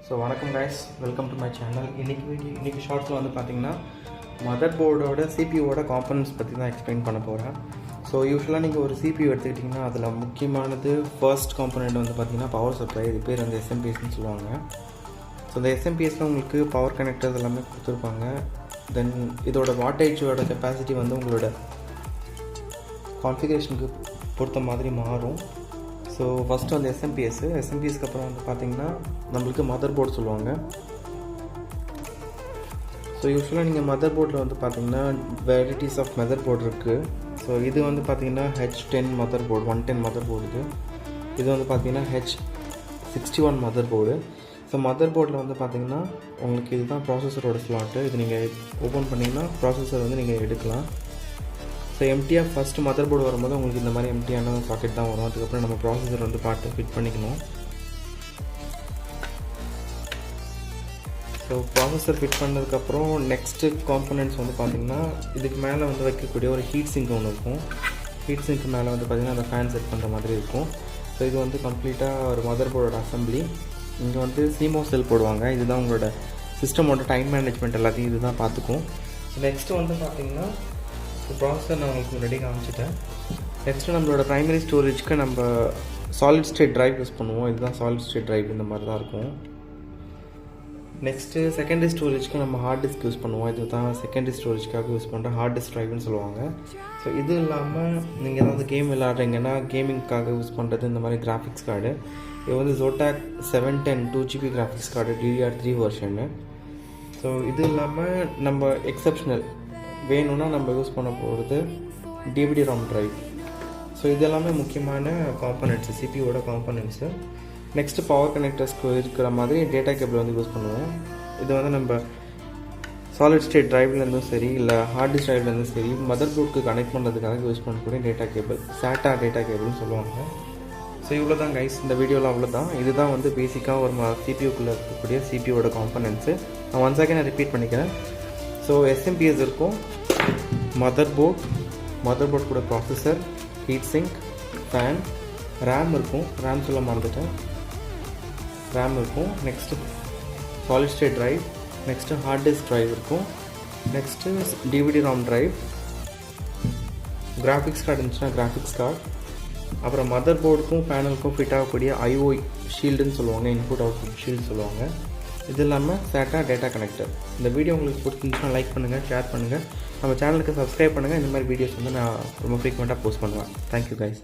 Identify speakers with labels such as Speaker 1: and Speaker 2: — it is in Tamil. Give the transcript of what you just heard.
Speaker 1: ஸோ வணக்கம் guys, welcome to my channel. இன்றைக்கி ஷார்ட்ஸில் வந்து பார்த்திங்கன்னா மதர் போர்டோட சிபியூவோட காம்பனன்ட்ஸ் பற்றி தான் எக்ஸ்பிளைன் பண்ண போகிறேன். ஸோ யூஸ்வலாக நீங்கள் ஒரு சிபியூ எடுத்துக்கிட்டிங்கன்னா அதில் முக்கியமானது ஃபர்ஸ்ட் காம்பனண்ட் வந்து பார்த்திங்கன்னா பவர் சப்ளை. இது பேர் வந்து எஸ்எம்பிஎஸ்ன்னு சொல்லுவாங்க. ஸோ இந்த எஸ்எம்பிஎஸில் உங்களுக்கு பவர் கனெக்டர்ஸ் எல்லாமே கொடுத்துருப்பாங்க. தென் இதோட வாட்டேஜோட கெப்பாசிட்டி வந்து உங்களோட கான்ஃபிகரேஷனுக்கு பொறுத்த மாதிரி மாறும். ஸோ ஃபஸ்ட்டு வந்து எஸ்எம்பிஎஸ்க்கு அப்புறம் வந்து பார்த்திங்கன்னா நம்மளுக்கு மதர் போர்டு சொல்லுவாங்க. ஸோ யூஸ்வலாக நீங்கள் மதர் போர்டில் வந்து பார்த்திங்கன்னா வெரைட்டிஸ் ஆஃப் மதர் போர்டு இருக்குது. ஸோ இது வந்து பார்த்திங்கன்னா H10 mother board, 110 mother board. இது வந்து பார்த்திங்கன்னா H61 mother board. So mother போர்டில் வந்து பார்த்திங்கன்னா உங்களுக்கு இதுதான் ப்ராசஸரோட ஸ்லாட்டு. இது நீங்கள் ஓப்பன் பண்ணிங்கன்னா ப்ராசஸர் வந்து நீங்கள் எடுக்கலாம். ஸோ எம்டியாக ஃபஸ்ட்டு மதர் போர்டு வரும்போது உங்களுக்கு இந்த மாதிரி எம்டியான சாக்கெட் தான் வரும். அதுக்கப்புறம் நம்ம ப்ராசஸர் வந்து பார்த்து ஃபிட் பண்ணிக்கணும். ஸோ ப்ராசஸர் ஃபிட் பண்ணதுக்கப்புறம் நெக்ஸ்ட்டு காம்பனன்ட்ஸ் வந்து பார்த்திங்கன்னா இதுக்கு மேலே வந்து வைக்கக்கூடிய ஒரு ஹீட் சிங்க் ஒன்று இருக்கும். ஹீட் சிங்க்கு மேலே வந்து பார்த்திங்கன்னா அந்த ஃபேன் செட் பண்ணுற மாதிரி இருக்கும். ஸோ இது வந்து கம்ப்ளீட்டாக ஒரு மதர் போர்டோட அசம்பிளி. இங்கே வந்து CMOS செல் போடுவாங்க. இதுதான் உங்களோட சிஸ்டமோட டைம் மேனேஜ்மெண்ட் எல்லாத்தையும் இது தான் பார்த்துக்கும். ஸோ நெக்ஸ்ட்டு வந்து பார்த்திங்கன்னா ப்ராசஸர் நான் உங்களுக்கு முன்னாடி காமிச்சிட்டேன். நெக்ஸ்ட்டு நம்மளோட ப்ரைமரி ஸ்டோரேஜ்க்கு நம்ம சாலிட் ஸ்டேட் ட்ரைவ் யூஸ் பண்ணுவோம். இதுதான் சாலிட் ஸ்டேட் ட்ரைவ், இந்த மாதிரி தான் இருக்கும். நெக்ஸ்ட்டு செகண்டரி ஸ்டோரேஜ்க்கு நம்ம ஹார்ட் டிஸ்க் யூஸ் பண்ணுவோம். இது தான் செகண்டரி ஸ்டோரேஜ்க்காக யூஸ் பண்ணுற ஹார்ட் டிஸ்க் ட்ரைவ்னு சொல்லுவாங்க. ஸோ இது இல்லாமல் நீங்கள் ஏதாவது கேம் விளாட்றீங்கன்னா கேமிங்க்காக யூஸ் பண்ணுறது இந்த மாதிரி கிராஃபிக்ஸ் கார்டு. இது வந்து Zotac 710 2GB graphics card, DDR3 version. So இது இல்லாமல் நம்ம எக்ஸப்ஷனல் வேணும்னா நம்ம யூஸ் பண்ண போகிறது DVD-ROM ட்ரைவ். ஸோ இதெல்லாமே முக்கியமான காம்பனன்ட்ஸு, சிபியோட காம்பனன்ட்ஸு. நெக்ஸ்ட்டு பவர் கனெக்டர்ஸ்க்கு இருக்கிற மாதிரி டேட்டா கேபிள் வந்து யூஸ் பண்ணுவோம். இது வந்து நம்ம சாலிட் ஸ்டேட் ட்ரைவ்லேருந்தும் சரி, இல்லை ஹார்ட் டிஸ்க் ட்ரைவ்லேருந்தும் சரி, மதர் போர்டுக்கு கனெக்ட் பண்ணுறதுக்காக யூஸ் பண்ணக்கூடிய டேட்டா கேபிள், SATA டேட்டா கேபிள்னு சொல்லுவாங்க. ஸோ இவ்வளோ தான் கைஸ், இந்த வீடியோவில் அவ்வளோதான். இதுதான் வந்து பேசிக்காக ஒரு சிபியூக்குள்ளே இருக்கக்கூடிய சிபியோட காம்பனன்ட்ஸு. நான் ஒன்ஸ் அகைன் ரிப்பீட் பண்ணிக்கிறேன். ஸோ எஸ்எம்பிஎஸ் இருக்கும், மதர் போர்ட் கூட processor, heat sink, fan, RAM இருக்கும். ரேம் சொல்ல மறந்துட்டேன், ரேம் இருக்கும். Next solid state drive, next hard disk drive இருக்கும். Next DVD-ROM drive, graphics card இருந்துச்சுன்னா கிராஃபிக்ஸ் கார்டு. அப்புறம் மதர் போர்டுக்கும் பேனலுக்கும் ஃபிட் ஆகக்கூடிய IO ஷீல்டுன்னு சொல்லுவாங்க, இன்புட் அவுட்புட் ஷீல்டு சொல்லுவாங்க. இது இல்லாமல் SATA டேட்டா கனெக்டர். இந்த வீடியோ உங்களுக்கு பிடிச்சிருந்துச்சுன்னா லைக் பண்ணுங்கள், ஷேர் பண்ணுங்கள், நம்ம சேனலுக்கு சப்ஸ்கிரைப் பண்ணுங்கள். இந்த மாதிரி வீடியோஸ் வந்து நான் ரொம்ப ஃப்ரீக்வெண்ட்டாக போஸ்ட் பண்ணுவேன். Thank you guys.